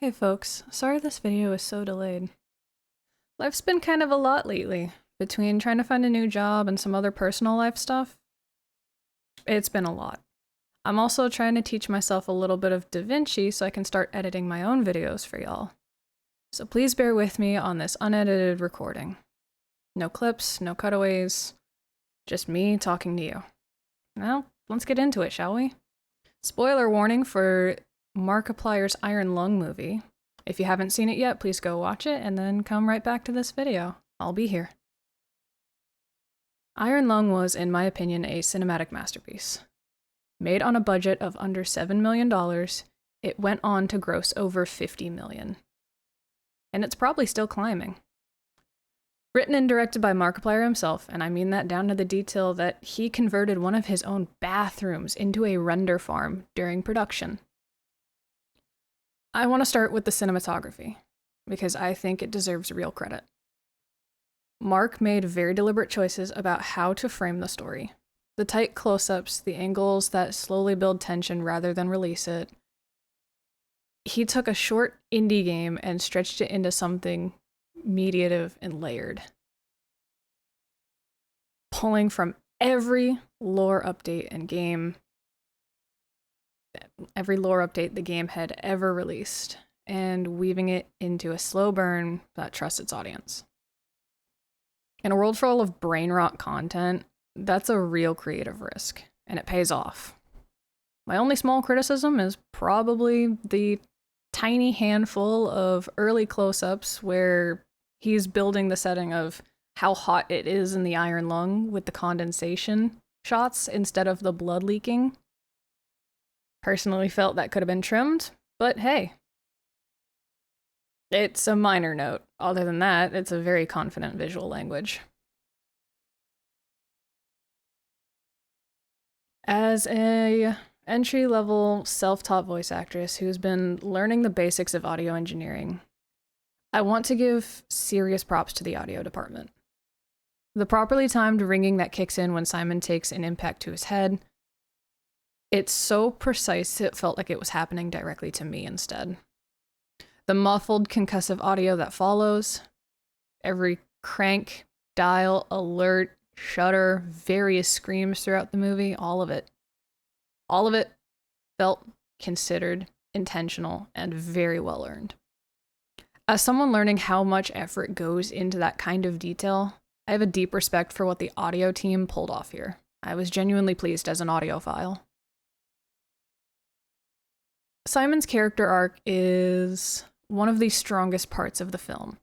Hey folks, sorry this video is so delayed. Life's been kind of a lot lately. Between trying to find a new job and some other personal life stuff, it's been a lot. I'm also trying to teach myself a little bit of DaVinci so I can start editing my own videos for y'all. So please bear with me on this unedited recording. No clips, no cutaways, just me talking to you. Well, let's get into it, shall we? Spoiler warning for Markiplier's Iron Lung movie. If you haven't seen it yet, please go watch it and then come right back to this video. I'll be here. Iron Lung was, in my opinion, a cinematic masterpiece. Made on a budget of under $7 million, it went on to gross over $50 million. And it's probably still climbing. Written and directed by Markiplier himself, and I mean that down to the detail that he converted one of his own bathrooms into a render farm during production. I want to start with the cinematography, because I think it deserves real credit. Mark made very deliberate choices about how to frame the story. The tight close-ups, the angles that slowly build tension rather than release it. He took a short indie game and stretched it into something mediative and layered. Pulling from every lore update the game had ever released, and weaving it into a slow burn that trusts its audience. In a world full of brain rot content, that's a real creative risk, and it pays off. My only small criticism is probably the tiny handful of early close-ups where he's building the setting of how hot it is in the Iron Lung with the condensation shots instead of the blood leaking. Personally felt that could have been trimmed, but hey. It's a minor note. Other than that, it's a very confident visual language. As a entry-level self-taught voice actress who's been learning the basics of audio engineering, I want to give serious props to the audio department. The properly timed ringing that kicks in when Simon takes an impact to his head, it's so precise it felt like it was happening directly to me instead. The muffled concussive audio that follows, every crank, dial, alert, shutter, various screams throughout the movie, all of it felt considered, intentional, and very well earned. As someone learning how much effort goes into that kind of detail, I have a deep respect for what the audio team pulled off here. I was genuinely pleased as an audiophile. Simon's character arc is one of the strongest parts of the film,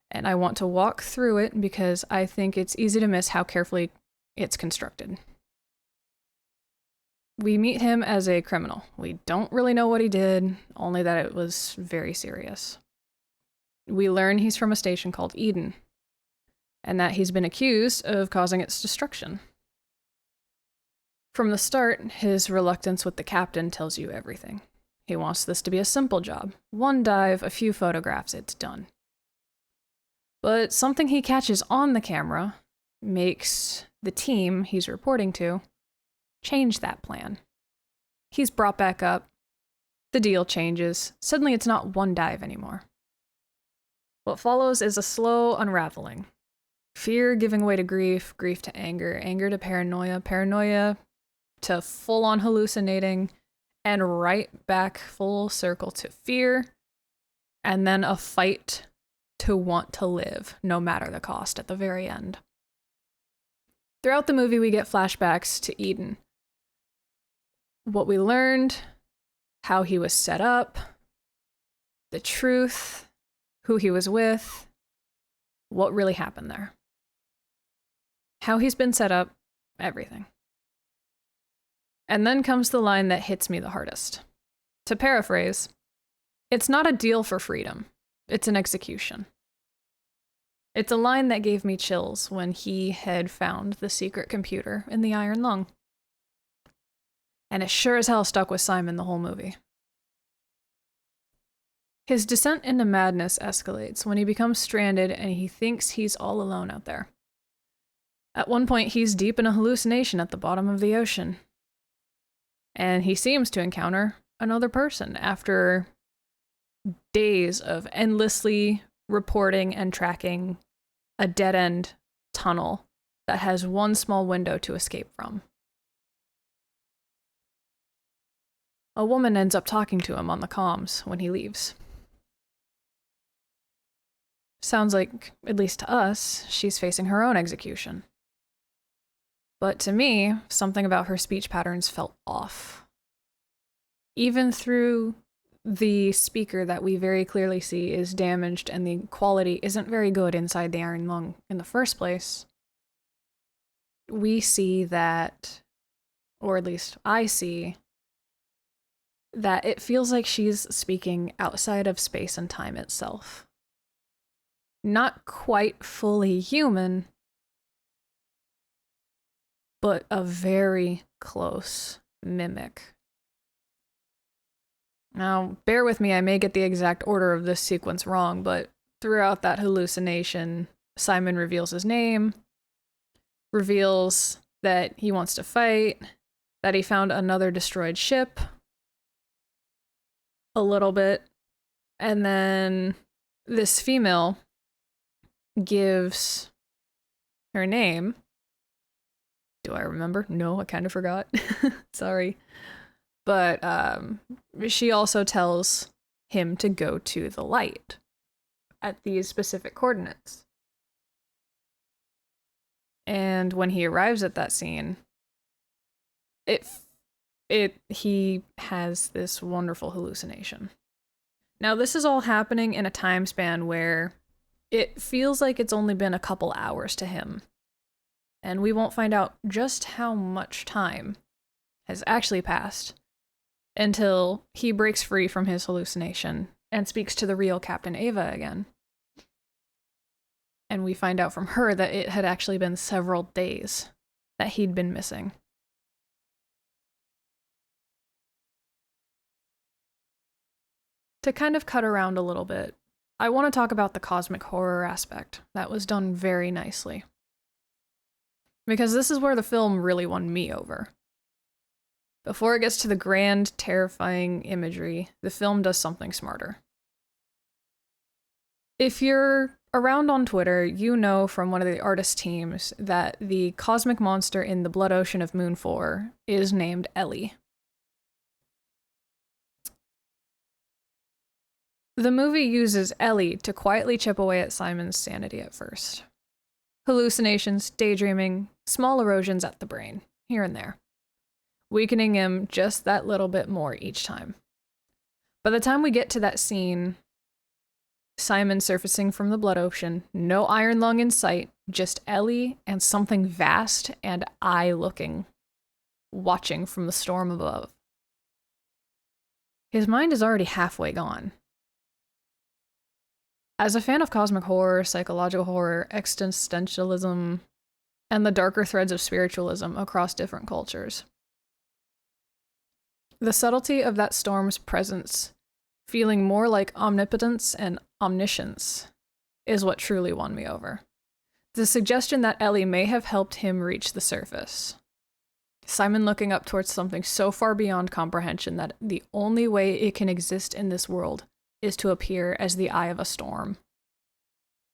and I want to walk through it because I think it's easy to miss how carefully it's constructed. We meet him as a criminal. We don't really know what he did, only that it was very serious. We learn he's from a station called Eden, and that he's been accused of causing its destruction. From the start, his reluctance with the captain tells you everything. He wants this to be a simple job. One dive, a few photographs, it's done. But something he catches on the camera makes the team he's reporting to change that plan. He's brought back up. The deal changes. Suddenly it's not one dive anymore. What follows is a slow unraveling. Fear giving way to grief, grief to anger, anger to paranoia, paranoia to full-on hallucinating, and right back full circle to fear, and then a fight to want to live, no matter the cost at the very end. Throughout the movie, we get flashbacks to Eden. What we learned, how he was set up, the truth, who he was with, what really happened there. How he's been set up, everything. And then comes the line that hits me the hardest. To paraphrase, it's not a deal for freedom, it's an execution. It's a line that gave me chills when he had found the secret computer in the Iron Lung. And it sure as hell stuck with Simon the whole movie. His descent into madness escalates when he becomes stranded and he thinks he's all alone out there. At one point, he's deep in a hallucination at the bottom of the ocean. And he seems to encounter another person after days of endlessly reporting and tracking a dead-end tunnel that has one small window to escape from. A woman ends up talking to him on the comms when he leaves. Sounds like, at least to us, she's facing her own execution. But to me, something about her speech patterns felt off. Even through the speaker that we very clearly see is damaged and the quality isn't very good inside the iron lung in the first place, we see that, or at least I see, that it feels like she's speaking outside of space and time itself. Not quite fully human, but a very close mimic. Now, bear with me, I may get the exact order of this sequence wrong, but throughout that hallucination, Simon reveals his name, reveals that he wants to fight, that he found another destroyed ship, a little bit, and then this female gives her name. Do I remember? No, I kind of forgot. Sorry. But she also tells him to go to the light at these specific coordinates. And when he arrives at that scene, he has this wonderful hallucination. Now, this is all happening in a time span where it feels like it's only been a couple hours to him. And we won't find out just how much time has actually passed until he breaks free from his hallucination and speaks to the real Captain Ava again. And we find out from her that it had actually been several days that he'd been missing. To kind of cut around a little bit, I want to talk about the cosmic horror aspect. That was done very nicely. Because this is where the film really won me over. Before it gets to the grand, terrifying imagery, the film does something smarter. If you're around on Twitter, you know from one of the artist teams that the cosmic monster in the Blood Ocean of Moon 4 is named Ellie. The movie uses Ellie to quietly chip away at Simon's sanity at first. Hallucinations, daydreaming, small erosions at the brain, here and there, weakening him just that little bit more each time. By the time we get to that scene, Simon surfacing from the blood ocean, no iron lung in sight, just Ellie and something vast and eye-looking, watching from the storm above. His mind is already halfway gone. As a fan of cosmic horror, psychological horror, existentialism, and the darker threads of spiritualism across different cultures, the subtlety of that storm's presence, feeling more like omnipotence and omniscience, is what truly won me over. The suggestion that Ellie may have helped him reach the surface. Simon looking up towards something so far beyond comprehension that the only way it can exist in this world is to appear as the eye of a storm.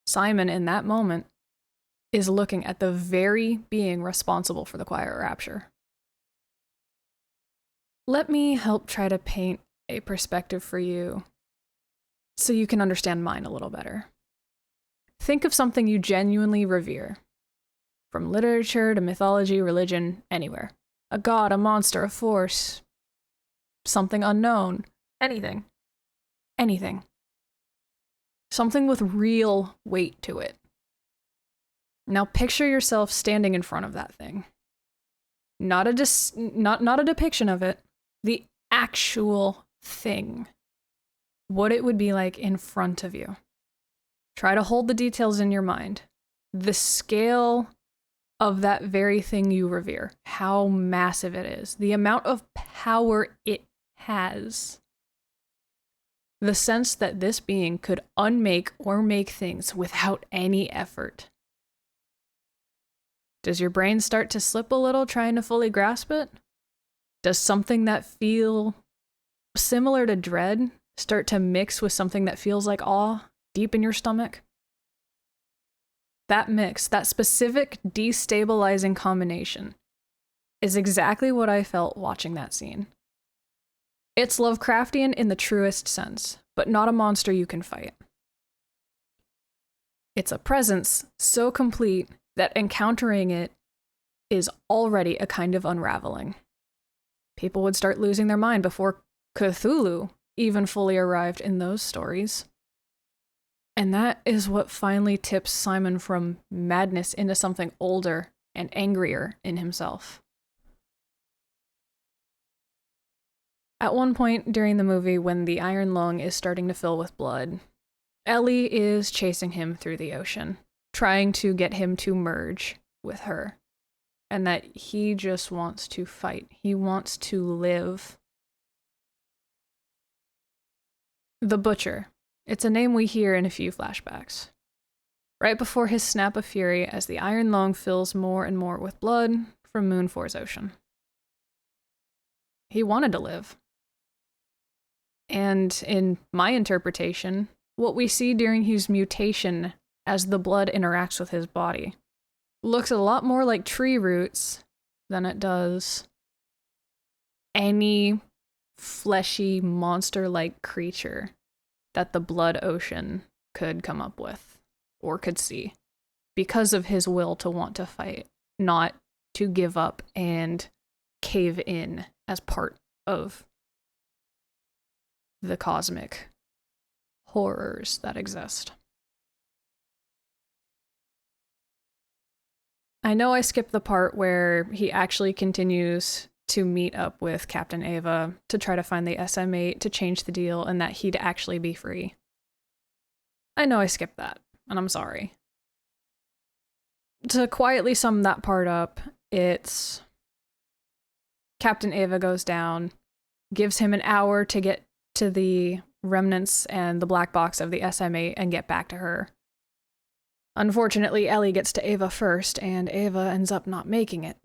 Simon, in that moment, is looking at the very being responsible for the quiet rapture. Let me help try to paint a perspective for you so you can understand mine a little better. Think of something you genuinely revere. From literature to mythology, religion, anywhere. A god, a monster, a force, something unknown, anything. Anything. Something with real weight to it. Now picture yourself standing in front of that thing. Not a depiction of it, the actual thing. What it would be like in front of you. Try to hold the details in your mind. The scale of that very thing you revere. How massive it is. The amount of power it has. The sense that this being could unmake or make things without any effort. Does your brain start to slip a little trying to fully grasp it? Does something that feel similar to dread start to mix with something that feels like awe deep in your stomach. That mix, that specific destabilizing combination, is exactly what I felt watching that scene. It's Lovecraftian in the truest sense, but not a monster you can fight. It's a presence so complete that encountering it is already a kind of unraveling. People would start losing their mind before Cthulhu even fully arrived in those stories. And that is what finally tips Simon from madness into something older and angrier in himself. At one point during the movie, when the iron lung is starting to fill with blood, Ellie is chasing him through the ocean, trying to get him to merge with her. And that he just wants to fight. He wants to live. The Butcher. It's a name we hear in a few flashbacks. Right before his snap of fury as the iron lung fills more and more with blood from Moon 4's ocean. He wanted to live. And in my interpretation, what we see during his mutation as the blood interacts with his body looks a lot more like tree roots than it does any fleshy monster-like creature that the blood ocean could come up with or could see because of his will to want to fight, not to give up and cave in as part of the cosmic horrors that exist. I know I skipped the part where he actually continues to meet up with Captain Ava to try to find the SM8 to change the deal and that he'd actually be free. I know I skipped that, and I'm sorry. To quietly sum that part up, it's Captain Ava goes down, gives him an hour to get to the remnants and the black box of the SM8 and get back to her. Unfortunately, Ellie gets to Ava first, and Ava ends up not making it.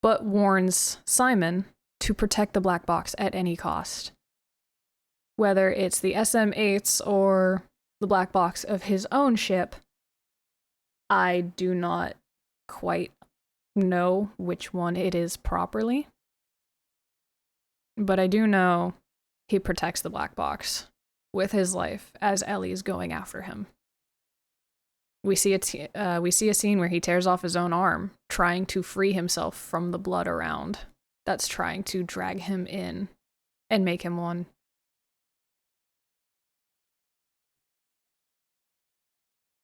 But warns Simon to protect the black box at any cost. Whether it's the SM8s or the black box of his own ship, I do not quite know which one it is properly. But I do know he protects the black box with his life as Ellie's going after him. We see a scene where he tears off his own arm, trying to free himself from the blood around that's trying to drag him in and make him one.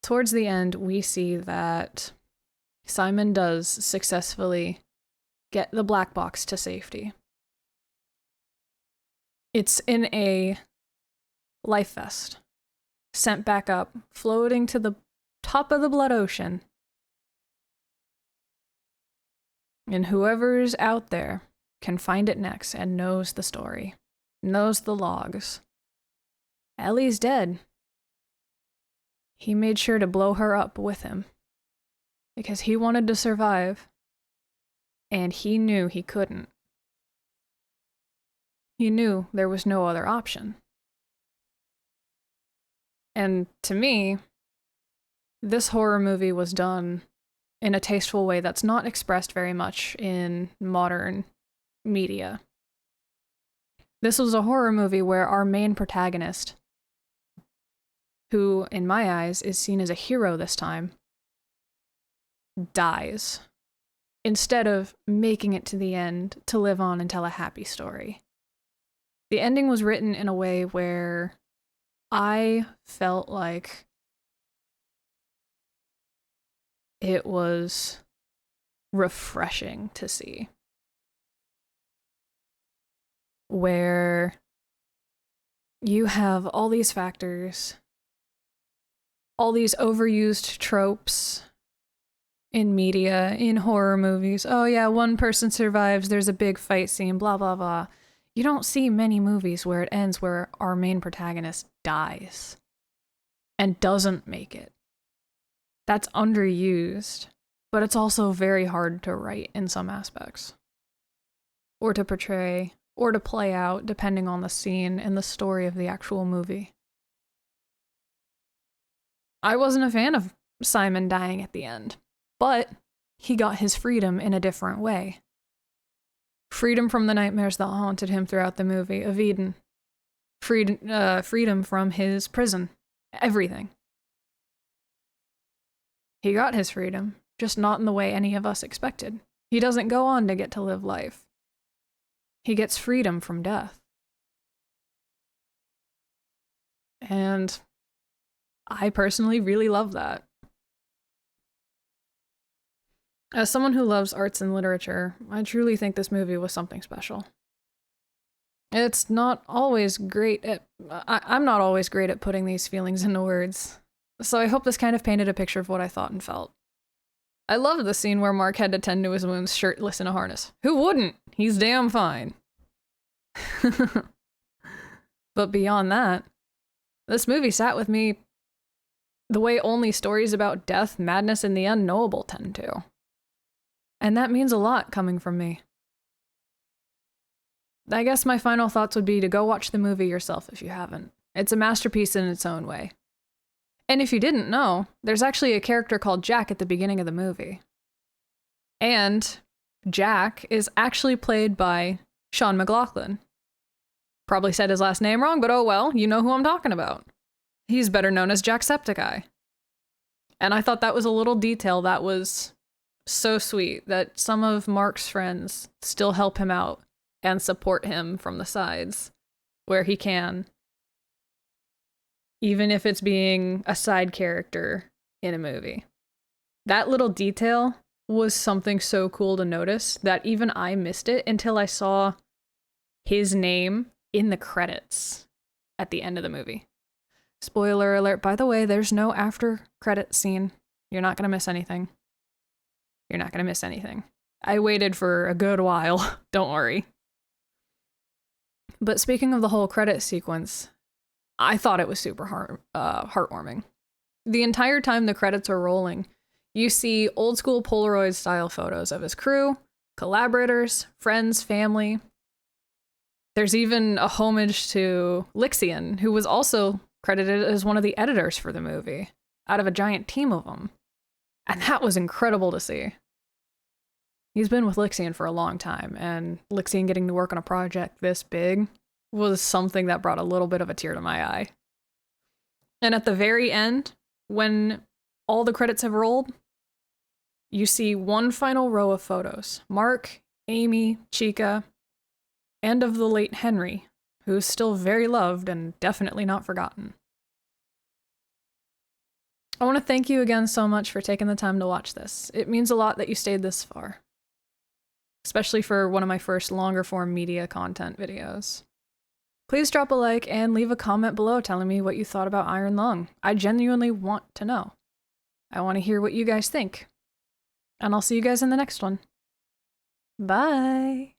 Towards the end, we see that Simon does successfully get the black box to safety. It's in a life vest, sent back up, floating to the top of the blood ocean. And whoever's out there can find it next and knows the story, knows the logs. Ellie's dead. He made sure to blow her up with him because he wanted to survive, and he knew he couldn't. He knew there was no other option. And to me, this horror movie was done in a tasteful way that's not expressed very much in modern media. This was a horror movie where our main protagonist, who in my eyes is seen as a hero this time, dies instead of making it to the end to live on and tell a happy story. The ending was written in a way where I felt like it was refreshing to see. Where you have all these factors, all these overused tropes in media, in horror movies. Oh yeah, one person survives, there's a big fight scene, blah, blah, blah. You don't see many movies where it ends where our main protagonist dies and doesn't make it. That's underused, but it's also very hard to write in some aspects, or to portray, or to play out depending on the scene and the story of the actual movie. I wasn't a fan of Simon dying at the end, but he got his freedom in a different way. Freedom from the nightmares that haunted him throughout the movie of Eden. Freedom from his prison. Everything. He got his freedom, just not in the way any of us expected. He doesn't go on to get to live life. He gets freedom from death. And I personally really love that. As someone who loves arts and literature, I truly think this movie was something special. It's not always great at... I'm not always great at putting these feelings into words, so I hope this kind of painted a picture of what I thought and felt. I loved the scene where Mark had to tend to his wounds shirtless in a harness. Who wouldn't? He's damn fine. But beyond that, this movie sat with me the way only stories about death, madness, and the unknowable tend to. And that means a lot coming from me. I guess my final thoughts would be to go watch the movie yourself if you haven't. It's a masterpiece in its own way. And if you didn't know, there's actually a character called Jack at the beginning of the movie. And Jack is actually played by Sean McLaughlin. Probably said his last name wrong, but oh well, you know who I'm talking about. He's better known as Jacksepticeye. And I thought that was a little detail that was so sweet, that some of Mark's friends still help him out and support him from the sides where he can, even if it's being a side character in a movie. That little detail was something so cool to notice that even I missed it until I saw his name in the credits at the end of the movie. Spoiler alert, by the way, there's no after credit scene. You're not gonna miss anything. You're not gonna miss anything. I waited for a good while, don't worry. But speaking of the whole credit sequence, I thought it was super heartwarming. The entire time the credits are rolling, you see old school Polaroid style photos of his crew, collaborators, friends, family. There's even a homage to Lixian, who was also credited as one of the editors for the movie, out of a giant team of them. And that was incredible to see. He's been with Lixian for a long time, and Lixian getting to work on a project this big was something that brought a little bit of a tear to my eye. And at the very end, when all the credits have rolled, you see one final row of photos. Mark, Amy, Chica, and of the late Henry, who's still very loved and definitely not forgotten. I want to thank you again so much for taking the time to watch this. It means a lot that you stayed this far, especially for one of my first longer form media content videos. Please drop a like and leave a comment below telling me what you thought about Iron Lung. I genuinely want to know. I want to hear what you guys think. And I'll see you guys in the next one. Bye!